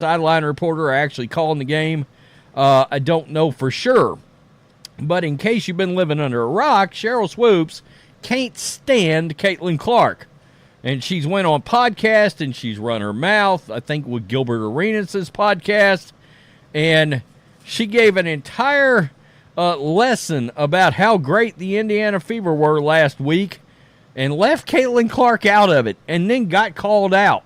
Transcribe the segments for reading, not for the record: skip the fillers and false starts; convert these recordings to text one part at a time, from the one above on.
sideline reporter are actually calling the game. I don't know for sure. But in case you've been living under a rock, Sheryl Swoopes can't stand Caitlin Clark. And she's went on podcast and she's run her mouth, I think with Gilbert Arenas' podcast. And she gave an entire lesson about how great the Indiana Fever were last week and left Caitlin Clark out of it and then got called out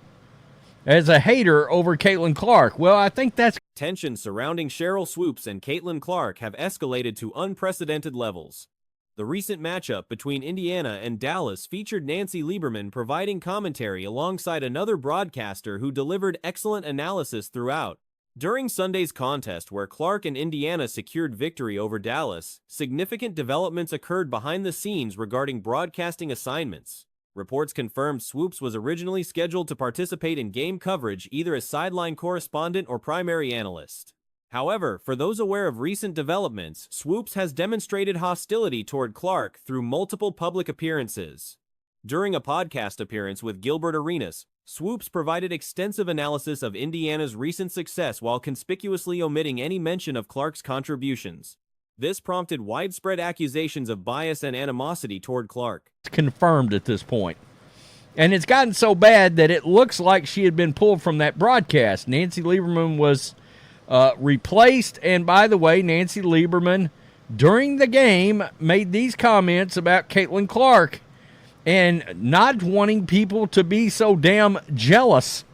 as a hater over Caitlin Clark. Well, I think that's... Tensions surrounding Sheryl Swoopes and Caitlin Clark have escalated to unprecedented levels. The recent matchup between Indiana and Dallas featured Nancy Lieberman providing commentary alongside another broadcaster who delivered excellent analysis throughout. During Sunday's contest, where Clark and Indiana secured victory over Dallas, significant developments occurred behind the scenes regarding broadcasting assignments. Reports confirmed Swoopes was originally scheduled to participate in game coverage either as sideline correspondent or primary analyst. However, for those aware of recent developments, Swoopes has demonstrated hostility toward Clark through multiple public appearances. During a podcast appearance with Gilbert Arenas, Swoopes provided extensive analysis of Indiana's recent success while conspicuously omitting any mention of Clark's contributions. This prompted widespread accusations of bias and animosity toward Clark. It's confirmed at this point. And it's gotten so bad that it looks like she had been pulled from that broadcast. Nancy Lieberman was replaced. And by the way, Nancy Lieberman, during the game, made these comments about Caitlin Clark and not wanting people to be so damn jealous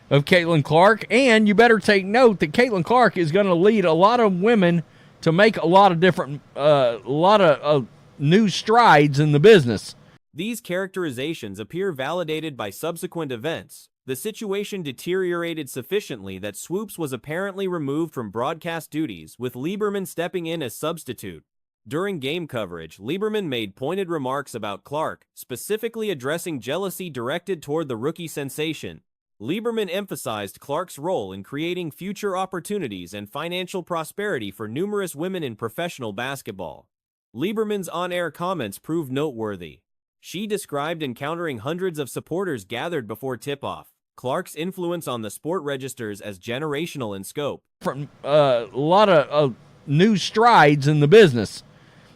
of Caitlin Clark. And you better take note that Caitlin Clark is going to lead a lot of women to make a lot of new strides in the business. These characterizations appear validated by subsequent events. The situation deteriorated sufficiently that Swoopes was apparently removed from broadcast duties, with Lieberman stepping in as substitute. During game coverage, Lieberman made pointed remarks about Clark, specifically addressing jealousy directed toward the rookie sensation. Lieberman emphasized Clark's role in creating future opportunities and financial prosperity for numerous women in professional basketball. Lieberman's on-air comments proved noteworthy. She described encountering hundreds of supporters gathered before tip-off. Clark's influence on the sport registers as generational in scope. From a lot of new strides in the business.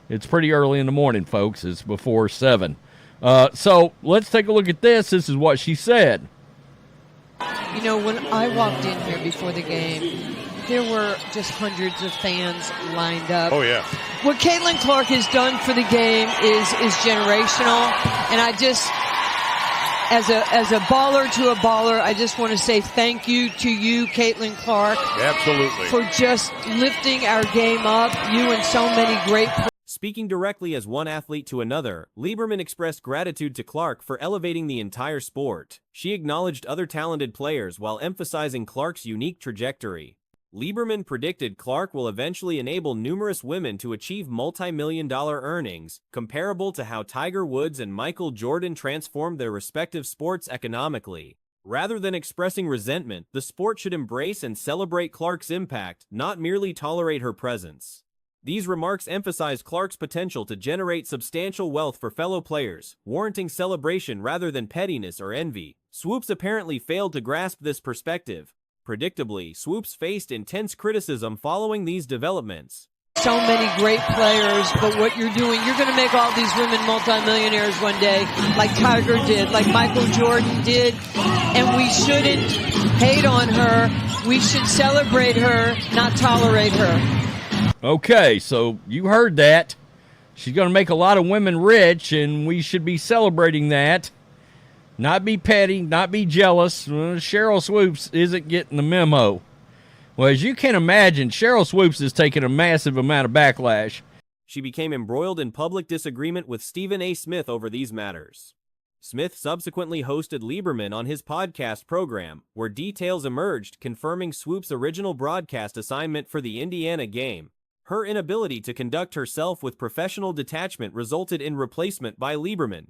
It's pretty early in the morning, folks. It's before 7. So let's take a look at this. This is what she said. You know, when I walked in here before the game, there were just hundreds of fans lined up. Oh, yeah. What Caitlin Clark has done for the game is generational. And I just, as a baller to a baller, I just want to say thank you to you, Caitlin Clark. Absolutely. For just lifting our game up. You and so many great Speaking directly as one athlete to another, Lieberman expressed gratitude to Clark for elevating the entire sport. She acknowledged other talented players while emphasizing Clark's unique trajectory. Lieberman predicted Clark will eventually enable numerous women to achieve multi-million-dollar earnings, comparable to how Tiger Woods and Michael Jordan transformed their respective sports economically. Rather than expressing resentment, the sport should embrace and celebrate Clark's impact, not merely tolerate her presence. These remarks emphasize Clark's potential to generate substantial wealth for fellow players, warranting celebration rather than pettiness or envy. Swoopes apparently failed to grasp this perspective. Predictably, Swoopes faced intense criticism following these developments. So many great players, but what you're doing, you're going to make all these women multimillionaires one day, like Tiger did, like Michael Jordan did, and we shouldn't hate on her. We should celebrate her, not tolerate her. Okay, so you heard that. She's going to make a lot of women rich, and we should be celebrating that. Not be petty, not be jealous. Sheryl Swoopes isn't getting the memo. Well, as you can imagine, Sheryl Swoopes is taking a massive amount of backlash. She became embroiled in public disagreement with Stephen A. Smith over these matters. Smith subsequently hosted Lieberman on his podcast program, where details emerged confirming Swoopes' original broadcast assignment for the Indiana game. Her inability to conduct herself with professional detachment resulted in replacement by Lieberman.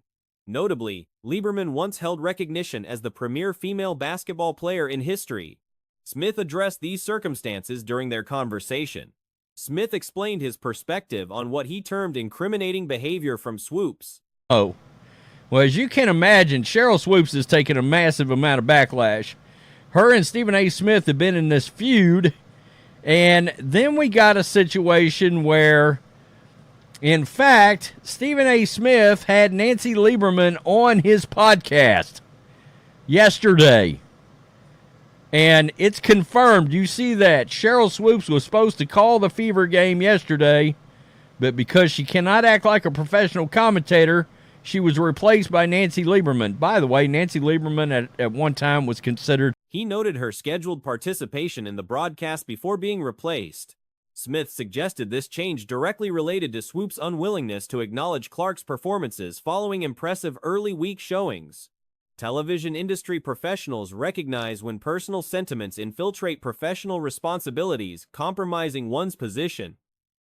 Notably, Lieberman once held recognition as the premier female basketball player in history. Smith addressed these circumstances during their conversation. Smith explained his perspective on what he termed incriminating behavior from Swoopes. Well, as you can imagine, Sheryl Swoopes is taking a massive amount of backlash. her and Stephen A. Smith have been in this feud. And then we got a situation where, in fact, Stephen A. Smith had Nancy Lieberman on his podcast yesterday. And it's confirmed. You see that Sheryl Swoopes was supposed to call the Fever game yesterday, but because she cannot act like a professional commentator, she was replaced by Nancy Lieberman. By the way, Nancy Lieberman at one time was considered. He noted her scheduled participation in the broadcast before being replaced. Smith suggested this change directly related to Swoopes' unwillingness to acknowledge Clark's performances following impressive early week showings. Television industry professionals recognize when personal sentiments infiltrate professional responsibilities, compromising one's position.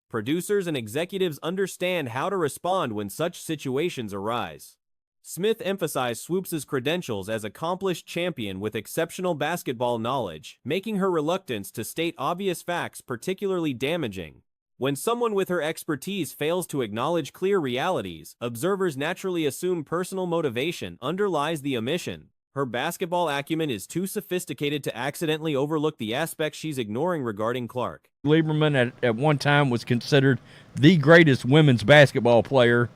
Producers and executives understand how to respond when such situations arise. Smith emphasized Swoopes' credentials as accomplished champion with exceptional basketball knowledge, making her reluctance to state obvious facts particularly damaging. When someone with her expertise fails to acknowledge clear realities, observers naturally assume personal motivation underlies the omission. Her basketball acumen is too sophisticated to accidentally overlook the aspects she's ignoring regarding Clark. Lieberman at one time was considered the greatest women's basketball player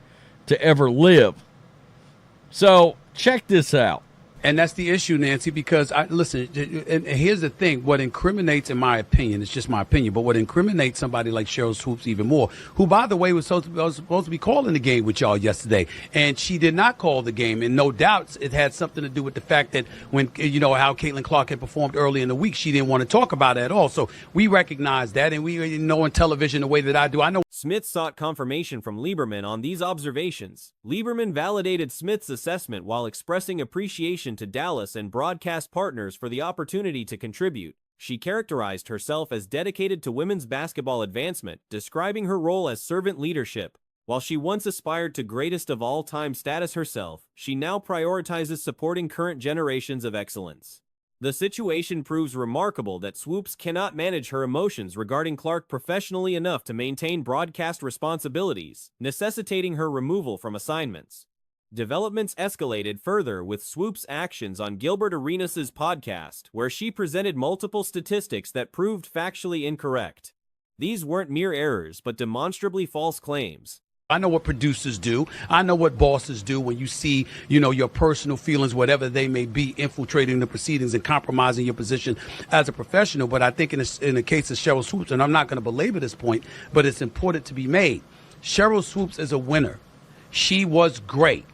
to ever live. So check this out. And that's the issue, Nancy, because listen, and here's the thing. What incriminates, in my opinion, it's just my opinion, but what incriminates somebody like Sheryl Swoopes even more, who, by the way, was supposed to be calling the game with y'all yesterday, and she did not call the game. And no doubt it had something to do with the fact that when, how Caitlin Clark had performed early in the week, she didn't want to talk about it at all. So we recognize that, and we know in television the way that I do. I know. Smith sought confirmation from Lieberman on these observations. Lieberman validated Smith's assessment while expressing appreciation to Dallas and broadcast partners for the opportunity to contribute. She characterized herself as dedicated to women's basketball advancement, describing her role as servant leadership. While she once aspired to greatest of all time status herself, she now prioritizes supporting current generations of excellence. The situation proves remarkable that Swoopes cannot manage her emotions regarding Clark professionally enough to maintain broadcast responsibilities, necessitating her removal from assignments. Developments escalated further with Swoopes' actions on Gilbert Arenas' podcast, where she presented multiple statistics that proved factually incorrect. These weren't mere errors, but demonstrably false claims. I know what producers do. I know what bosses do when you see, your personal feelings, whatever they may be, infiltrating the proceedings and compromising your position as a professional. But I think in the case of Sheryl Swoopes, and I'm not going to belabor this point, but it's important to be made. Sheryl Swoopes is a winner. She was great,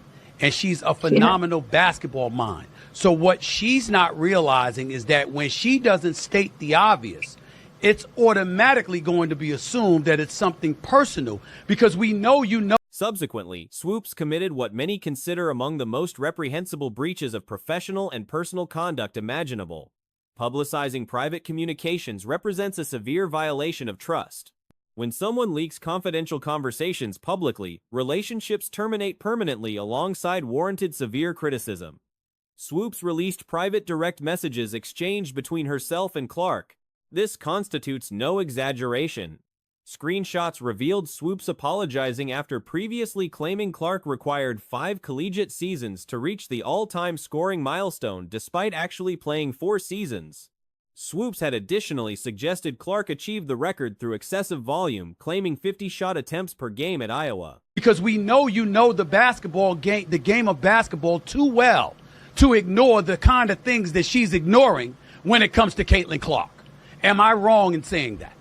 and she's a phenomenal basketball mind. So what she's not realizing is that when she doesn't state the obvious, it's automatically going to be assumed that it's something personal because we know Subsequently, Swoopes committed what many consider among the most reprehensible breaches of professional and personal conduct imaginable. Publicizing private communications represents a severe violation of trust. When someone leaks confidential conversations publicly, relationships terminate permanently alongside warranted severe criticism. Swoopes released private direct messages exchanged between herself and Clark. This constitutes no exaggeration. Screenshots revealed Swoopes apologizing after previously claiming Clark required 5 collegiate seasons to reach the all-time scoring milestone despite actually playing 4 seasons. Swoopes had additionally suggested Clark achieved the record through excessive volume, claiming 50 shot attempts per game at Iowa. Because we know the basketball game, the game of basketball too well to ignore the kind of things that she's ignoring when it comes to Caitlin Clark. Am I wrong in saying that?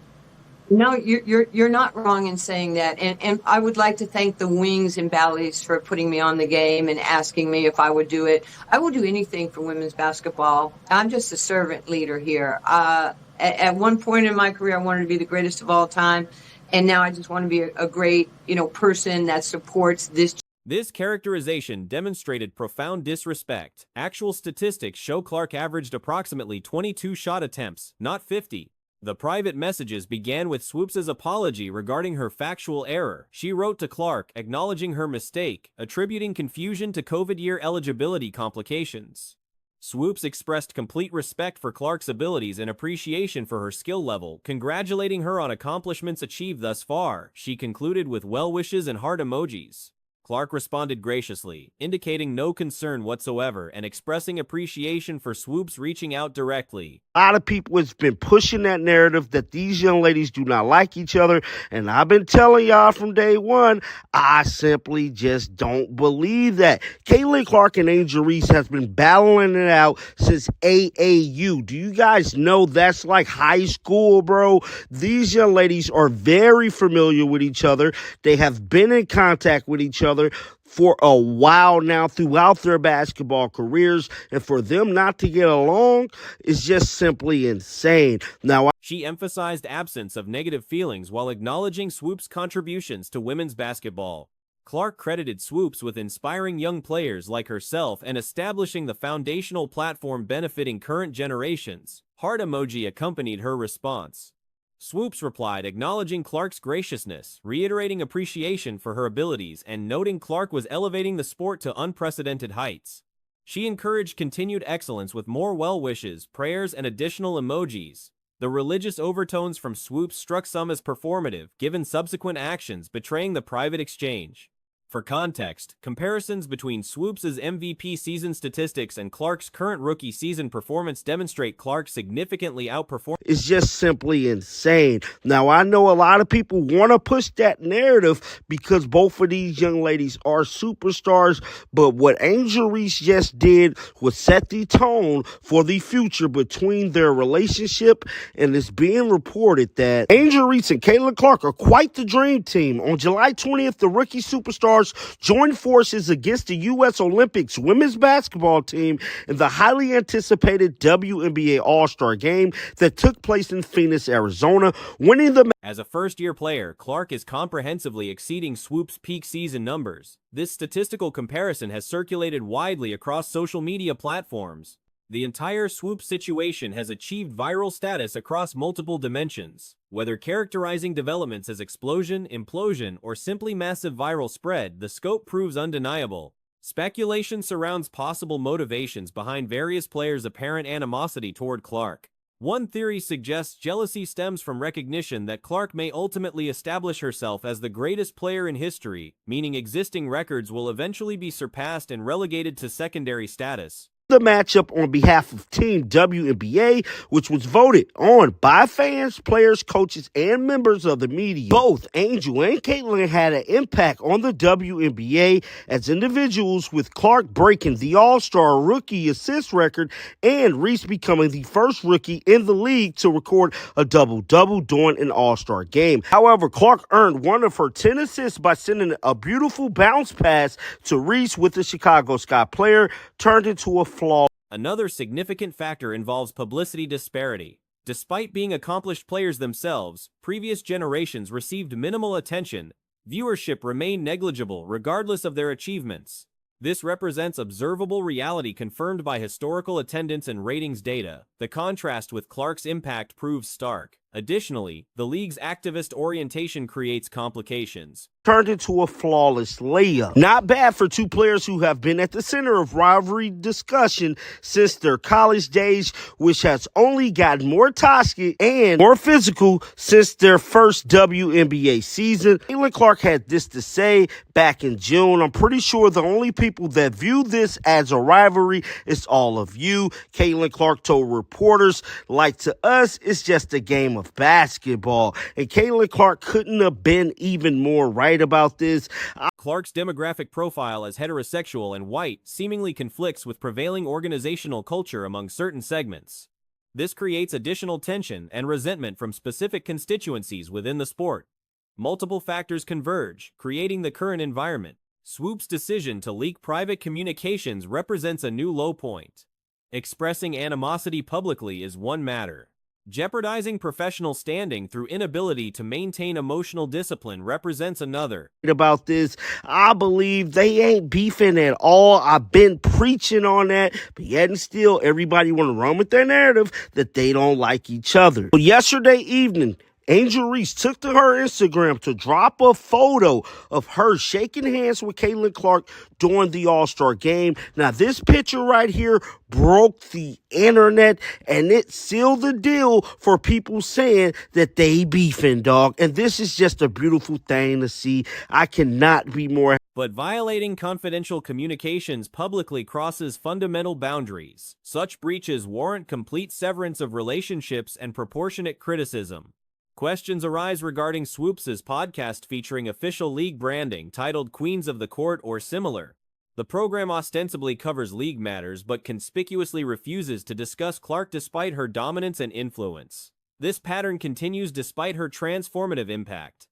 No, you're not wrong in saying that. And I would like to thank the Wings and Bally's for putting me on the game and asking me if I would do it. I will do anything for women's basketball. I'm just a servant leader here. At one point in my career, I wanted to be the greatest of all time. And now I just want to be a great, person that supports this. This characterization demonstrated profound disrespect. Actual statistics show Clark averaged approximately 22 shot attempts, not 50. The private messages began with Swoopes' apology regarding her factual error. She wrote to Clark, acknowledging her mistake, attributing confusion to COVID year eligibility complications. Swoopes expressed complete respect for Clark's abilities and appreciation for her skill level, congratulating her on accomplishments achieved thus far. She concluded with well wishes and heart emojis. Clark responded graciously, indicating no concern whatsoever and expressing appreciation for Swoopes reaching out directly. A lot of people has been pushing that narrative that these young ladies do not like each other, and I've been telling y'all from day one, I simply just don't believe that. Caitlin Clark and Angel Reese has been battling it out since AAU. Do you guys know that's like high school, bro? These young ladies are very familiar with each other. They have been in contact with each other for a while now throughout their basketball careers, and for them not to get along is just simply insane. Now, she emphasized absence of negative feelings while acknowledging Swoopes' contributions to women's basketball. Clark credited Swoopes with inspiring young players like herself and establishing the foundational platform benefiting current generations. Heart emoji accompanied her response. Swoopes replied, acknowledging Clark's graciousness, reiterating appreciation for her abilities, and noting Clark was elevating the sport to unprecedented heights. She encouraged continued excellence with more well wishes, prayers, and additional emojis. The religious overtones from Swoopes struck some as performative, given subsequent actions betraying the private exchange. For context, comparisons between Swoopes' MVP season statistics and Clark's current rookie season performance demonstrate Clark significantly outperformed. It's just simply insane. Now, I know a lot of people want to push that narrative because both of these young ladies are superstars, but what Angel Reese just did was set the tone for the future between their relationship, and it's being reported that Angel Reese and Caitlin Clark are quite the dream team. On July 20th, the rookie superstars joined forces against the U.S. Olympics women's basketball team in the highly anticipated WNBA All-Star game that took place in Phoenix, Arizona, winning the As a first-year player, Clark is comprehensively exceeding Swoopes' peak season numbers. This statistical comparison has circulated widely across social media platforms. The entire Swoopes situation has achieved viral status across multiple dimensions. Whether characterizing developments as explosion, implosion, or simply massive viral spread, the scope proves undeniable. Speculation surrounds possible motivations behind various players' apparent animosity toward Clark. One theory suggests jealousy stems from recognition that Clark may ultimately establish herself as the greatest player in history, meaning existing records will eventually be surpassed and relegated to secondary status. The matchup on behalf of Team WNBA, which was voted on by fans, players, coaches, and members of the media. Both Angel and Caitlin had an impact on the WNBA as individuals, with Clark breaking the All-Star rookie assist record and Reese becoming the first rookie in the league to record a double-double during an All-Star game. However, Clark earned one of her 10 assists by sending a beautiful bounce pass to Reese, with the Chicago Sky player turned into a flaw. Another significant factor involves publicity disparity. Despite being accomplished players themselves, previous generations received minimal attention. Viewership remained negligible regardless of their achievements. This represents observable reality confirmed by historical attendance and ratings data. The contrast with Clark's impact proves stark. Additionally, the league's activist orientation creates complications. Turned into a flawless layup. Not bad for two players who have been at the center of rivalry discussion since their college days, which has only gotten more toxic and more physical since their first WNBA season. Caitlin Clark had this to say back in June: "I'm pretty sure the only people that view this as a rivalry is all of you." Caitlin Clark told reporters, "Like, to us, it's just a game of basketball." And Caitlin Clark couldn't have been even more right about this. Clark's demographic profile as heterosexual and white seemingly conflicts with prevailing organizational culture among certain segments. This creates additional tension and resentment from specific constituencies within the sport. Multiple factors converge, creating the current environment. Swoopes' decision to leak private communications represents a new low point. Expressing animosity publicly is one matter. Jeopardizing professional standing through inability to maintain emotional discipline represents another. About this, I believe they ain't beefing at all. I've been preaching on that, but yet and still everybody want to run with their narrative that they don't like each other. But yesterday evening, Angel Reese took to her Instagram to drop a photo of her shaking hands with Caitlin Clark during the All-Star game. Now, this picture right here broke the internet, and it sealed the deal for people saying that they beefing, dog. And this is just a beautiful thing to see. I cannot be more. But violating confidential communications publicly crosses fundamental boundaries. Such breaches warrant complete severance of relationships and proportionate criticism. Questions arise regarding Swoopes' podcast featuring official league branding titled Queens of the Court or similar. The program ostensibly covers league matters but conspicuously refuses to discuss Clark despite her dominance and influence. This pattern continues despite her transformative impact.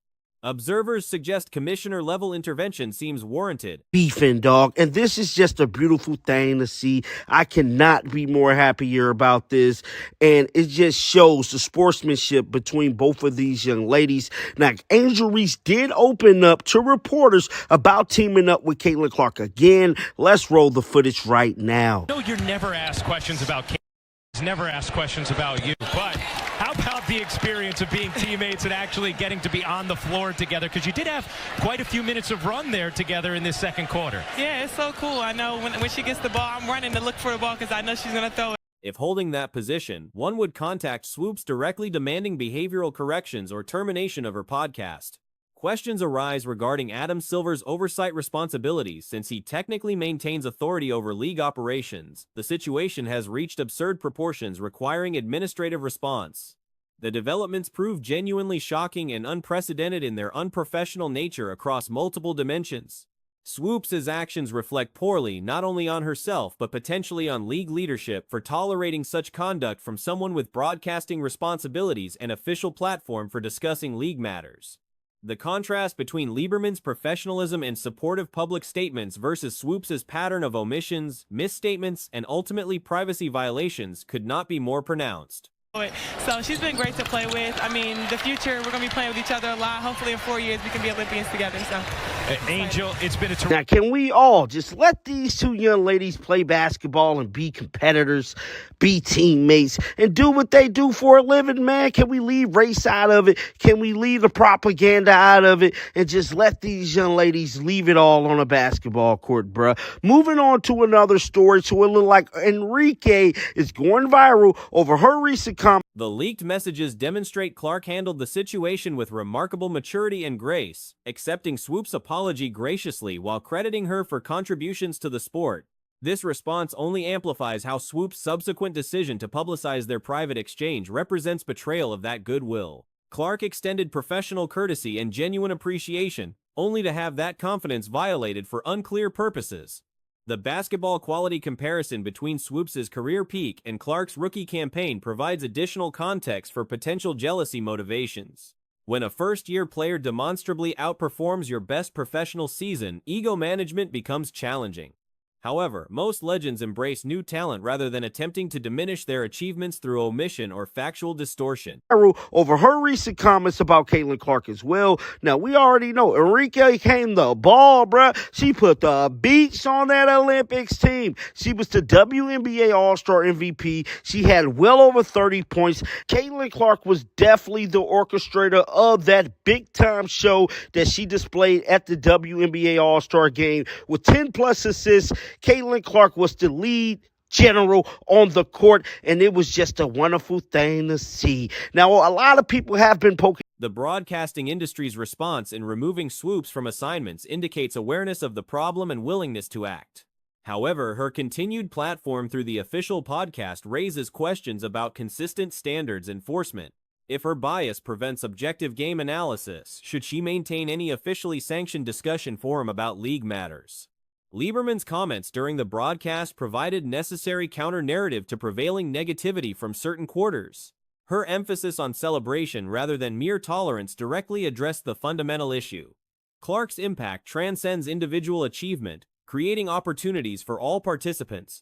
Observers suggest commissioner-level intervention seems warranted. Beefing, dog. And this is just a beautiful thing to see. I cannot be more happier about this. And it just shows the sportsmanship between both of these young ladies. Now, Angel Reese did open up to reporters about teaming up with Caitlin Clark again. Let's roll the footage right now. I know you're never asked questions about Caitlin, never asked questions about you, but how about the experience of being teammates and actually getting to be on the floor together? Because you did have quite a few minutes of run there together in this second quarter. Yeah, it's so cool. I know when she gets the ball, I'm running to look for the ball because I know she's going to throw it. If holding that position, one would contact Swoopes directly demanding behavioral corrections or termination of her podcast. Questions arise regarding Adam Silver's oversight responsibilities since he technically maintains authority over league operations. The situation has reached absurd proportions requiring administrative response. The developments prove genuinely shocking and unprecedented in their unprofessional nature across multiple dimensions. Swoopes' actions reflect poorly not only on herself but potentially on league leadership for tolerating such conduct from someone with broadcasting responsibilities and official platform for discussing league matters. The contrast between Lieberman's professionalism and supportive public statements versus Swoopes' pattern of omissions, misstatements, and ultimately privacy violations could not be more pronounced. So she's been great to play with. I mean, the future, we're going to be playing with each other a lot. Hopefully in 4 years we can be Olympians together. So, Angel, it's been a terrific. Now, can we all just let these two young ladies play basketball and be competitors, be teammates, and do what they do for a living, man? Can we leave race out of it? Can we leave the propaganda out of it and just let these young ladies leave it all on a basketball court, bruh? Moving on to another story, to a little like Enrique is going viral over her recent comment. The leaked messages demonstrate Clark handled the situation with remarkable maturity and grace, accepting Swoopes' apology graciously while crediting her for contributions to the sport. This response only amplifies how Swoopes' subsequent decision to publicize their private exchange represents betrayal of that goodwill. Clark extended professional courtesy and genuine appreciation, only to have that confidence violated for unclear purposes. The basketball quality comparison between Swoopes' career peak and Clark's rookie campaign provides additional context for potential jealousy motivations. When a first-year player demonstrably outperforms your best professional season, ego management becomes challenging. However, most legends embrace new talent rather than attempting to diminish their achievements through omission or factual distortion. Over her recent comments about Caitlin Clark as well. Now, we already know Enrique came the ball, bruh. She put the beats on that Olympics team. She was the WNBA All-Star MVP. She had well over 30 points. Caitlin Clark was definitely the orchestrator of that big-time show that she displayed at the WNBA All-Star game with 10-plus assists. Caitlin Clark was the lead general on the court, and it was just a wonderful thing to see. Now, a lot of people have been poking. The broadcasting industry's response in removing Swoopes from assignments indicates awareness of the problem and willingness to act. However, her continued platform through the official podcast raises questions about consistent standards enforcement. If her bias prevents objective game analysis, should she maintain any officially sanctioned discussion forum about league matters? Lieberman's comments during the broadcast provided necessary counter-narrative to prevailing negativity from certain quarters. Her emphasis on celebration rather than mere tolerance directly addressed the fundamental issue. Clark's impact transcends individual achievement, creating opportunities for all participants.